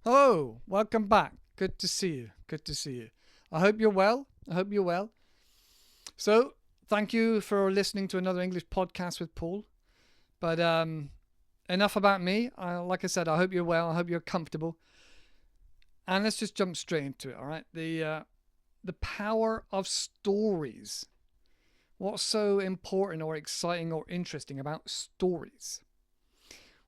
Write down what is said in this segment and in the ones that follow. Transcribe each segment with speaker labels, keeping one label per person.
Speaker 1: Oh, welcome back. Good to see you. Good to see you. I hope you're well. I hope you're well. So, thank you for listening to another English podcast with Paul. But enough about me. Like I said, I hope you're well. I hope you're comfortable. And let's just jump straight into it. All right. The power of stories. What's so important or exciting or interesting about stories?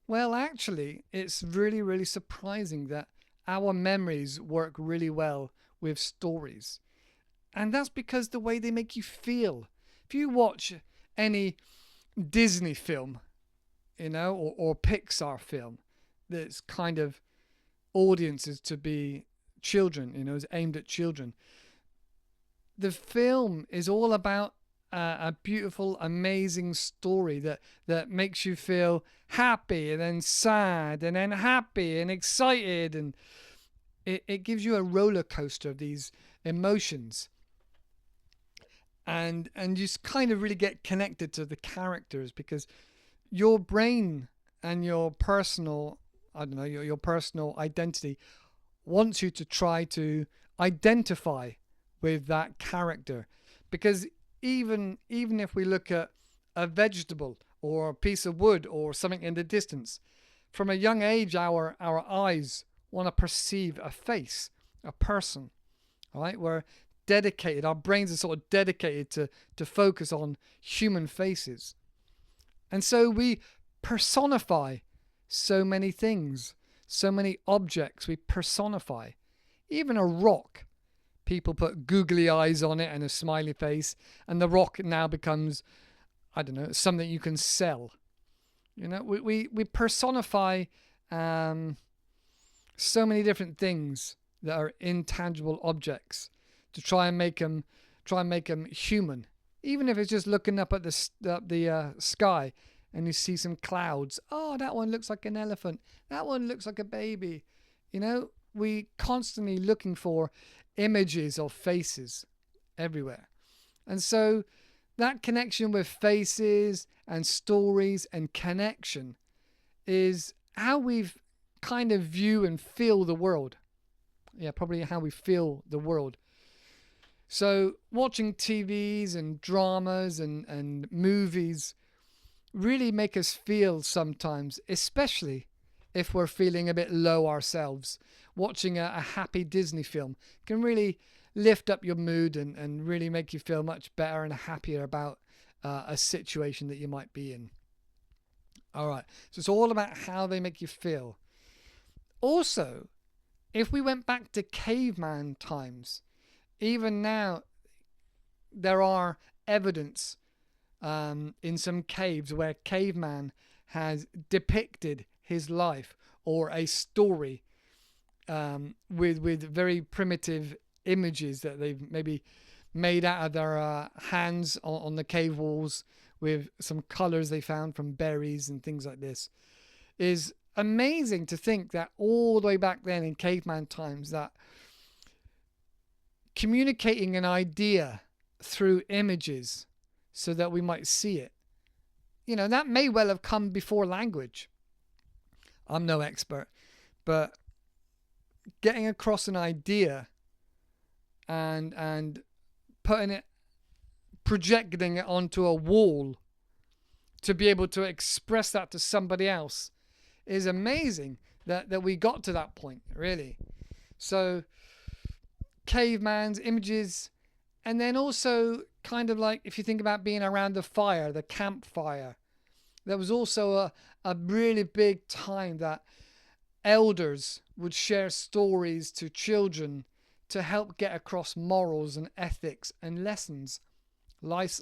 Speaker 1: Well, actually, it's really, really surprising that our memories work really well with stories. And that's because the way they make you feel. If you watch any Disney film, or Pixar film that's kind of audiences to be children, is aimed at children, the film is all about a beautiful, amazing story that makes you feel happy and then sad and then happy and excited, and it gives you a roller coaster of these emotions, and you kind of really get connected to the characters because your brain and your personal, I don't know, your personal identity wants you to try to identify with that character. Because even if we look at a vegetable or a piece of wood or something in the distance, from a young age our eyes want to perceive a face, a person. All right, we're dedicated, our brains are sort of dedicated to focus on human faces. And so we personify so many things, so many objects we personify. Even a rock. People put googly eyes on it and a smiley face, and the rock now becomes, I don't know, something you can sell. We personify so many different things that are intangible objects to try and make them human. Even if it's just looking up at the sky and you see some clouds. Oh, that one looks like an elephant. That one looks like a baby. We constantly looking for images of faces everywhere. And so that connection with faces and stories and connection is how we kind of view and feel the world. Yeah, probably how we feel the world. So watching TVs and dramas and movies really make us feel sometimes, especially if we're feeling a bit low ourselves. Watching a happy Disney film can really lift up your mood and really make you feel much better and happier about a situation that you might be in. All right, so it's all about how they make you feel. Also, if we went back to caveman times, even now there are evidence in some caves where caveman has depicted his life or a story with very primitive images that they've maybe made out of their hands on the cave walls with some colors they found from berries and things like this. Is amazing to think that all the way back then in caveman times, that communicating an idea through images so that we might see it, that may well have come before language. I'm no expert, but getting across an idea and projecting it onto a wall to be able to express that to somebody else is amazing that we got to that point, really. So caveman's images, and then also kind of like if you think about being around the fire, the campfire, there was also a really big time that elders would share stories to children to help get across morals and ethics and lessons, life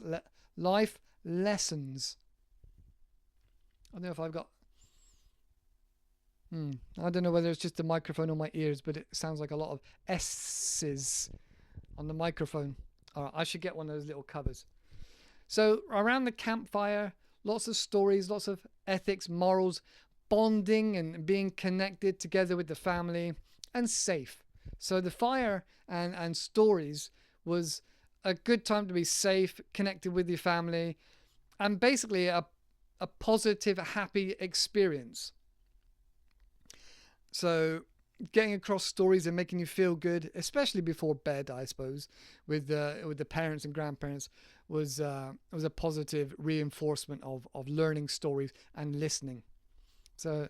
Speaker 1: lessons. I don't know if I've got I don't know whether it's just the microphone on my ears, but it sounds like a lot of S's on the microphone. All right, I should get one of those little covers. So around the campfire, lots of stories, lots of ethics, morals, bonding and being connected together with the family, and safe. So the fire and stories was a good time to be safe, connected with your family, and basically a positive, happy experience. So getting across stories and making you feel good, especially before bed, I suppose, with the parents and grandparents, was a positive reinforcement of learning stories and listening. So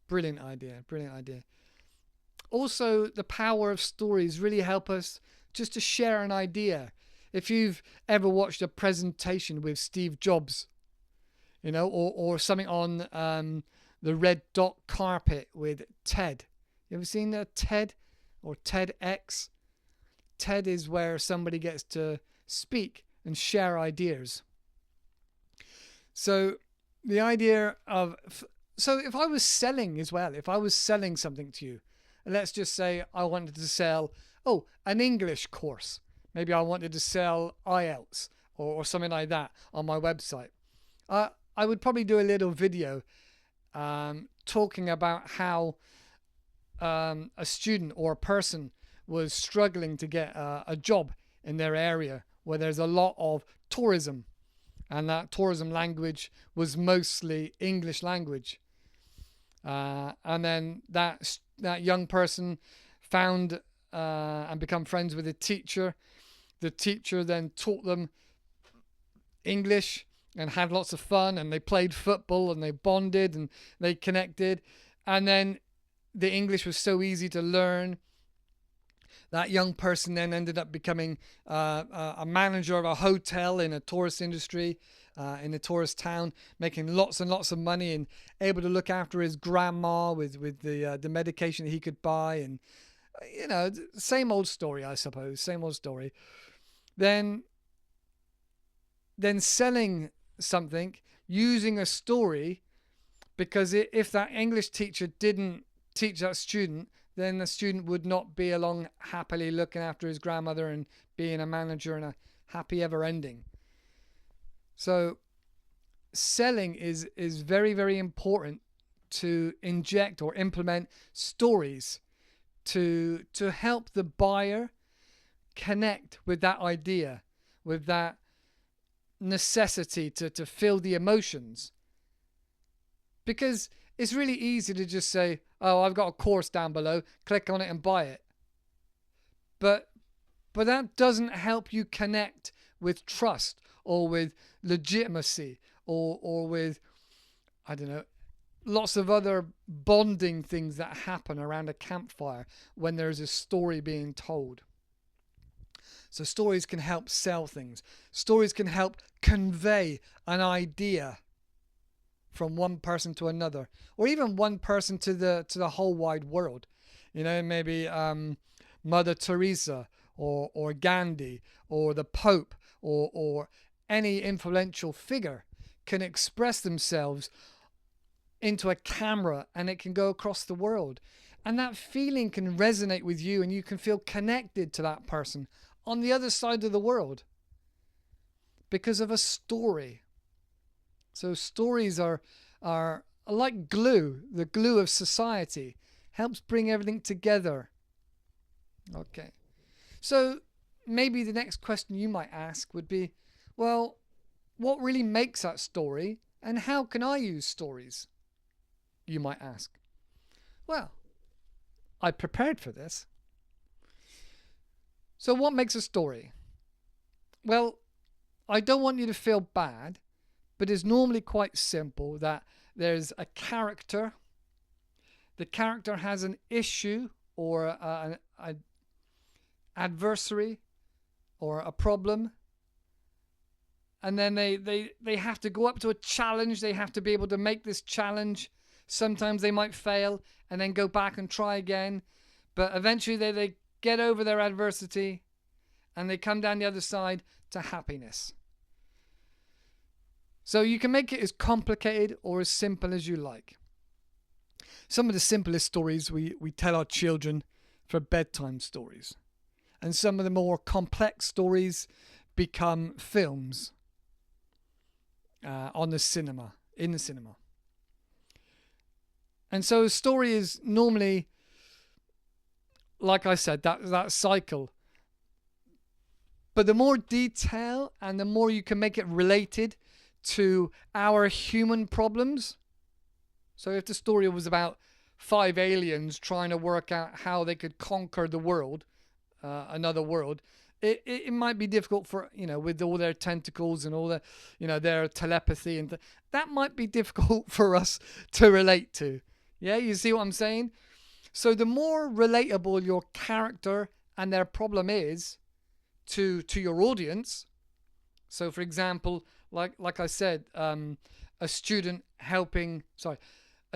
Speaker 1: brilliant idea, brilliant idea. Also, the power of stories really help us just to share an idea. If you've ever watched a presentation with Steve Jobs, or something on the red dot carpet with TED. You ever seen a TED or TEDx? TED is where somebody gets to speak and share ideas. So the idea of, so if I was selling as well, if I was selling something to you, let's just say I wanted to sell, an English course. Maybe I wanted to sell IELTS or something like that on my website. I would probably do a little video talking about how a student or a person was struggling to get a job in their area where there's a lot of tourism, and that tourism language was mostly English language. And then that young person found and become friends with a teacher. The teacher then taught them English and had lots of fun, and they played football and they bonded and they connected. And then the English was so easy to learn. That young person then ended up becoming a manager of a hotel in a tourist industry, in a tourist town, making lots and lots of money and able to look after his grandma with the medication that he could buy. And, same old story, I suppose, same old story. Then selling something using a story, because if that English teacher didn't teach that student, then the student would not be along happily looking after his grandmother and being a manager and a happy ever ending. So selling is very, very important, to inject or implement stories to help the buyer connect with that idea, with that necessity to feel the emotions. Because it's really easy to just say, I've got a course down below, click on it and buy it. But that doesn't help you connect with trust or with legitimacy or with, I don't know, lots of other bonding things that happen around a campfire when there's a story being told. So stories can help sell things. Stories can help convey an idea from one person to another, or even one person to the whole wide world. Maybe Mother Teresa or Gandhi or the Pope or any influential figure can express themselves into a camera, and it can go across the world. And that feeling can resonate with you, and you can feel connected to that person on the other side of the world because of a story. So stories are like glue, the glue of society, helps bring everything together. Okay. So maybe the next question you might ask would be, well, what really makes that story, and how can I use stories? You might ask. Well, I prepared for this. So what makes a story? Well, I don't want you to feel bad, but it's normally quite simple that there's a character. The character has an issue or an adversary or a problem. And then they have to go up to a challenge. They have to be able to make this challenge. Sometimes they might fail and then go back and try again. But eventually they get over their adversity and they come down the other side to happiness. So you can make it as complicated or as simple as you like. Some of the simplest stories we tell our children for bedtime stories. And some of the more complex stories become films in the cinema. And so a story is normally, like I said, that cycle. But the more detail and the more you can make it related to our human problems. So if the story was about 5 aliens trying to work out how they could conquer the world, another world, it might be difficult for, with all their tentacles and all the, their telepathy, and that might be difficult for us to relate to. Yeah, you see what I'm saying? So the more relatable your character and their problem is to your audience. So for example, like I said, a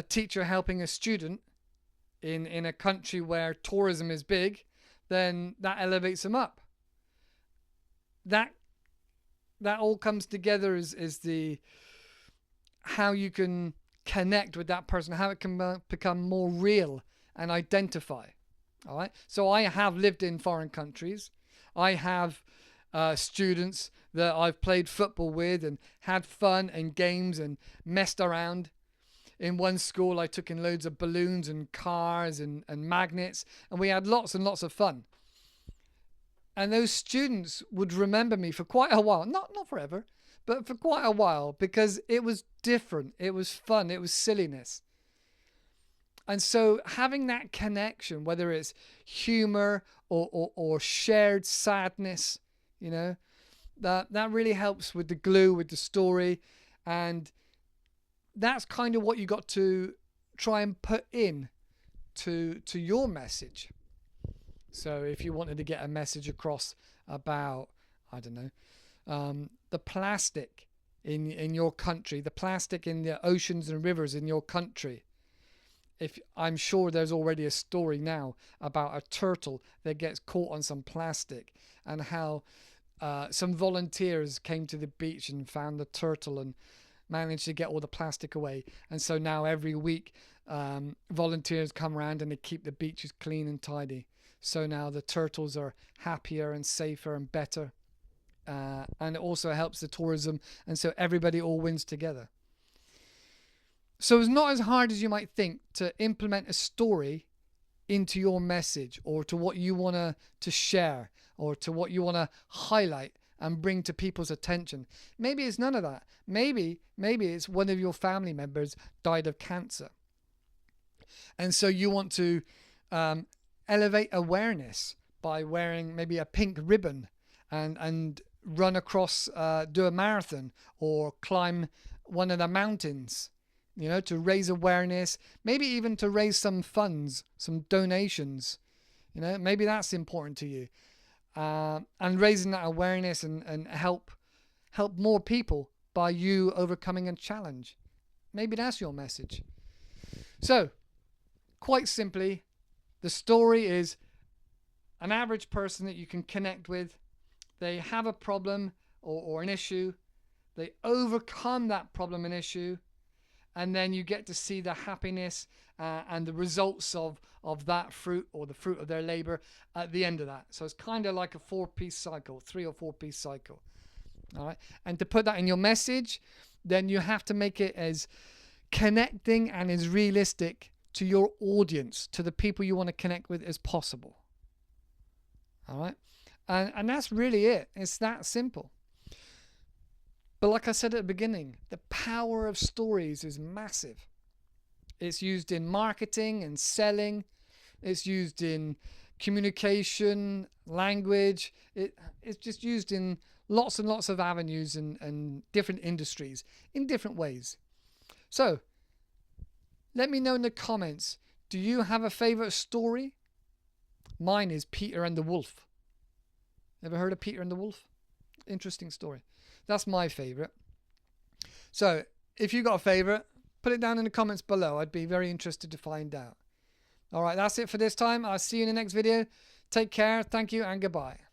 Speaker 1: teacher helping a student in a country where tourism is big, then that elevates them up. That all comes together is the how you can connect with that person, how it can become more real and identify. All right. So I have lived in foreign countries. I have students that I've played football with and had fun and games and messed around. In one school, I took in loads of balloons and cars and magnets, and we had lots and lots of fun. And those students would remember me for quite a while, not forever, but for quite a while, because it was different. It was fun. It was silliness. And so having that connection, whether it's humor or shared sadness, that really helps with the glue, with the story. And that's kind of what you got to try and put in to your message. So if you wanted to get a message across about, I don't know, the plastic in your country, the plastic in the oceans and rivers in your country, I'm sure there's already a story now about a turtle that gets caught on some plastic, and how some volunteers came to the beach and found the turtle and managed to get all the plastic away. And so now every week volunteers come around and they keep the beaches clean and tidy. So now the turtles are happier and safer and better. And it also helps the tourism. And so everybody all wins together. So it's not as hard as you might think to implement a story into your message, or to what you want to share, or to what you want to highlight and bring to people's attention. Maybe it's none of that. Maybe it's one of your family members died of cancer. And so you want to elevate awareness by wearing maybe a pink ribbon and run across, do a marathon, or climb one of the mountains, to raise awareness, maybe even to raise some funds, some donations. Maybe that's important to you. And raising that awareness and help more people by you overcoming a challenge. Maybe that's your message. So, quite simply, the story is an average person that you can connect with. They have a problem or an issue. They overcome that problem and issue. And then you get to see the happiness and the results of that fruit, or the fruit of their labor, at the end of that. So it's kind of like a 4-piece cycle, 3 or 4-piece cycle. All right. And to put that in your message, then you have to make it as connecting and as realistic to your audience, to the people you want to connect with, as possible. All right. And that's really it. It's that simple. But like I said at the beginning, the power of stories is massive. It's used in marketing and selling. It's used in communication, language. It's just used in lots and lots of avenues and different industries in different ways. So, let me know in the comments, do you have a favorite story? Mine is Peter and the Wolf. Ever heard of Peter and the Wolf? Interesting story. That's my favorite. So, if you got a favorite, put it down in the comments below. I'd be very interested to find out. All right, that's it for this time. I'll see you in the next video. Take care. Thank you and goodbye.